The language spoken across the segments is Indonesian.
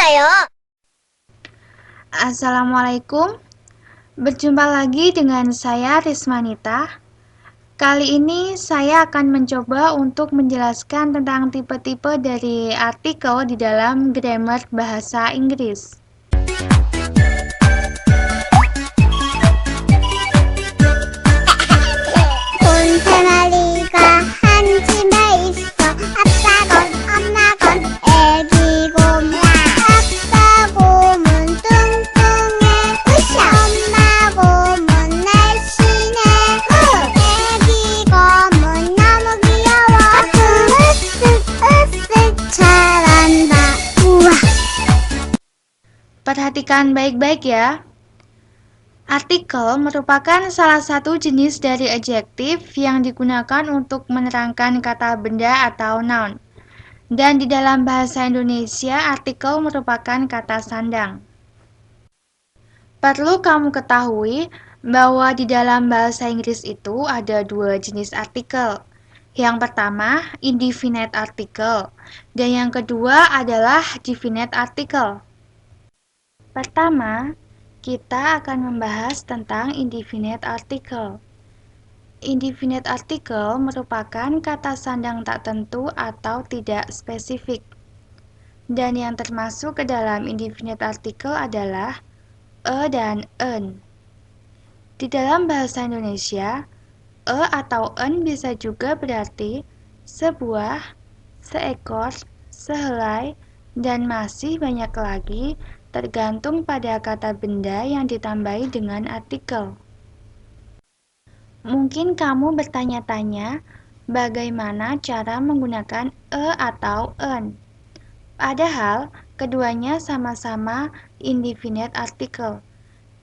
거예요? Assalamualaikum, berjumpa lagi dengan saya Rismanita. Kali ini saya akan mencoba untuk menjelaskan tentang tipe-tipe dari artikel di dalam grammar bahasa Inggris. 곤테마리가 한 집에 있어. 아빠건 엄마건 애기곰이야. 아빠곰은 뚱뚱해 으쌰. 엄마곰은 날씬해 애기곰은 너무 귀여워. 으쓱 잘한다. 우와. Perhatikan baik-baik ya. Artikel merupakan salah satu jenis dari adjektif yang digunakan untuk menerangkan kata benda atau noun. Dan di dalam bahasa Indonesia, artikel merupakan kata sandang. Perlu kamu ketahui bahwa di dalam bahasa Inggris itu ada dua jenis artikel. Yang pertama, indefinite article, dan yang kedua adalah definite article. Pertama, kita akan membahas tentang indefinite article. Indefinite article merupakan kata sandang tak tentu atau tidak spesifik. Dan yang termasuk ke dalam indefinite article adalah a dan en. Di dalam bahasa Indonesia, a atau en bisa juga berarti sebuah, seekor, sehelai, dan masih banyak lagi tergantung pada kata benda yang ditambahi dengan artikel. Mungkin kamu bertanya-tanya, bagaimana cara menggunakan e atau en? Padahal, keduanya sama-sama indefinite article.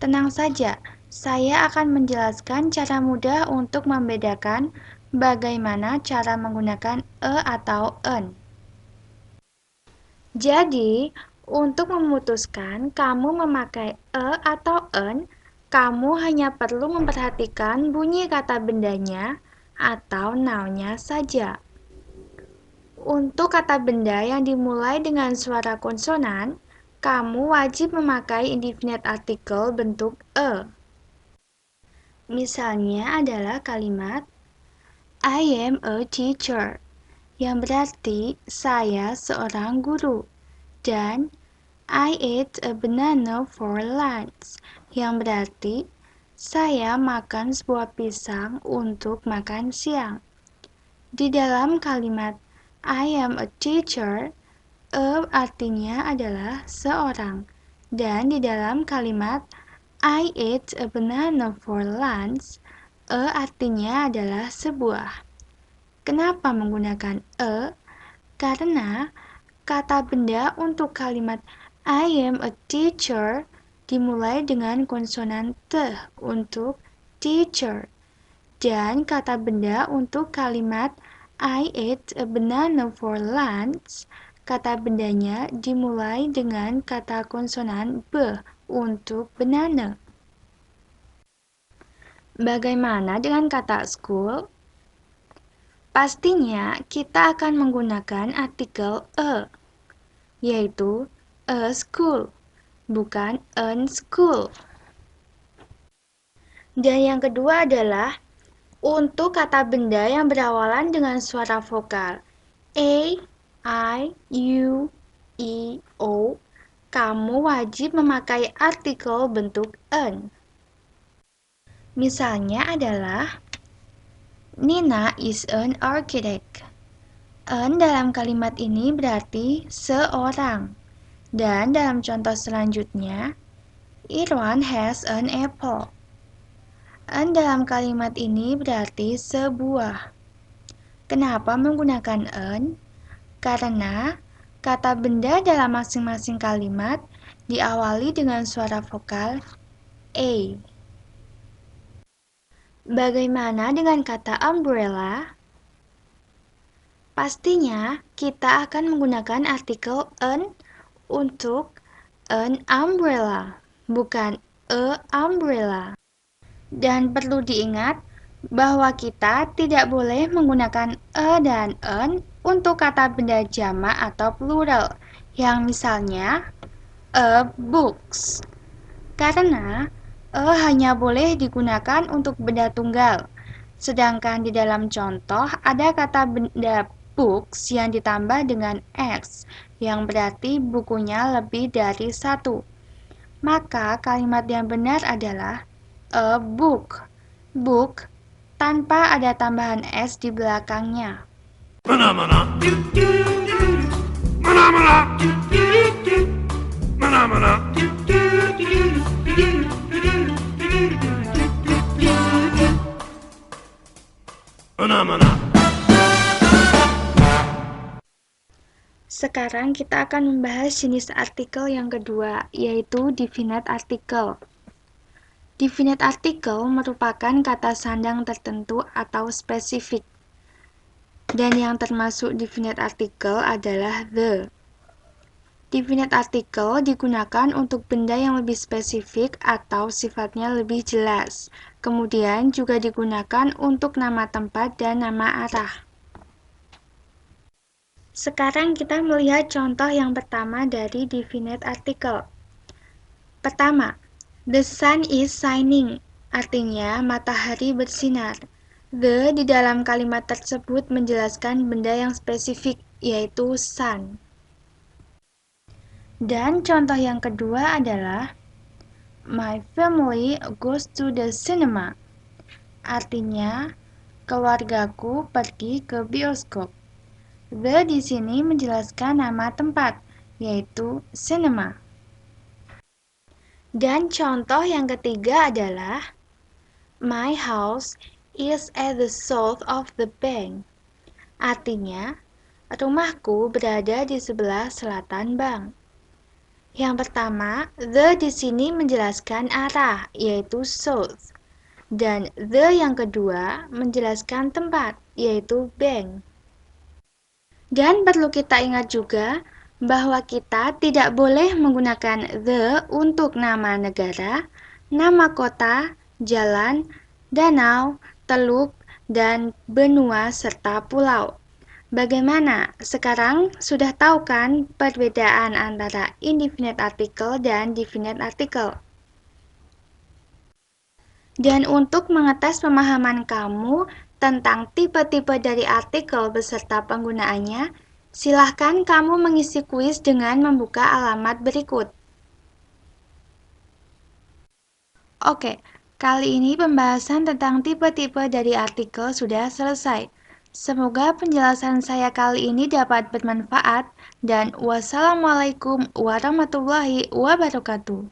Tenang saja, saya akan menjelaskan cara mudah untuk membedakan bagaimana cara menggunakan e atau en. Jadi, untuk memutuskan kamu memakai e atau en, kamu hanya perlu memperhatikan bunyi kata bendanya atau noun-nya saja. Untuk kata benda yang dimulai dengan suara konsonan, kamu wajib memakai indefinite article bentuk e. Misalnya adalah kalimat I am a teacher, yang berarti saya seorang guru. Dan I ate a banana for lunch, yang berarti saya makan sebuah pisang untuk makan siang. Di dalam kalimat I am a teacher, a artinya adalah seorang. Dan di dalam kalimat I ate a banana for lunch, a artinya adalah sebuah. Kenapa menggunakan e? Karena kata benda untuk kalimat I am a teacher dimulai dengan konsonan t untuk teacher. Dan kata benda untuk kalimat I ate a banana for lunch, kata bendanya dimulai dengan kata konsonan b untuk banana. Bagaimana dengan kata school? Pastinya kita akan menggunakan artikel e, yaitu a school, bukan an school. Dan yang kedua adalah untuk kata benda yang berawalan dengan suara vokal a, I, u, i, o, kamu wajib memakai artikel bentuk an. Misalnya adalah Nina is an architect. An dalam kalimat ini berarti seorang. Dan dalam contoh selanjutnya, Irwan has an apple. An dalam kalimat ini berarti sebuah. Kenapa menggunakan an? Karena kata benda dalam masing-masing kalimat diawali dengan suara vokal a. Bagaimana dengan kata umbrella? Pastinya kita akan menggunakan artikel an untuk an umbrella, bukan a umbrella. Dan perlu diingat bahwa kita tidak boleh menggunakan e dan an untuk kata benda jamak atau plural, yang misalnya a books. Karena a hanya boleh digunakan untuk benda tunggal. Sedangkan di dalam contoh ada kata benda books yang ditambah dengan s, yang berarti bukunya lebih dari satu. Maka kalimat yang benar adalah a book. Book tanpa ada tambahan s di belakangnya. Mana mana, mana mana, mana mana. Mana-mana. Sekarang kita akan membahas jenis artikel yang kedua, yaitu definite article. Definite article merupakan kata sandang tertentu atau spesifik. Dan yang termasuk definite article adalah the. Definite article digunakan untuk benda yang lebih spesifik atau sifatnya lebih jelas. Kemudian juga digunakan untuk nama tempat dan nama arah. Sekarang kita melihat contoh yang pertama dari definite article. Pertama, the sun is shining, artinya matahari bersinar. The di dalam kalimat tersebut menjelaskan benda yang spesifik, yaitu sun. Dan contoh yang kedua adalah my family goes to the cinema. Artinya, keluargaku pergi ke bioskop. The di sini menjelaskan nama tempat, yaitu cinema. Dan contoh yang ketiga adalah my house is at the south of the bank. Artinya, rumahku berada di sebelah selatan bank. Yang pertama, the di sini menjelaskan arah, yaitu south. Dan the yang kedua menjelaskan tempat, yaitu bank. Dan perlu kita ingat juga bahwa kita tidak boleh menggunakan the untuk nama negara, nama kota, jalan, danau, teluk, dan benua serta pulau. Bagaimana? Sekarang sudah tahu kan perbedaan antara indefinite article dan definite article? Dan untuk mengetes pemahaman kamu tentang tipe-tipe dari artikel beserta penggunaannya, silahkan kamu mengisi kuis dengan membuka alamat berikut. Oke, kali ini pembahasan tentang tipe-tipe dari artikel sudah selesai. Semoga penjelasan saya kali ini dapat bermanfaat dan wassalamualaikum warahmatullahi wabarakatuh.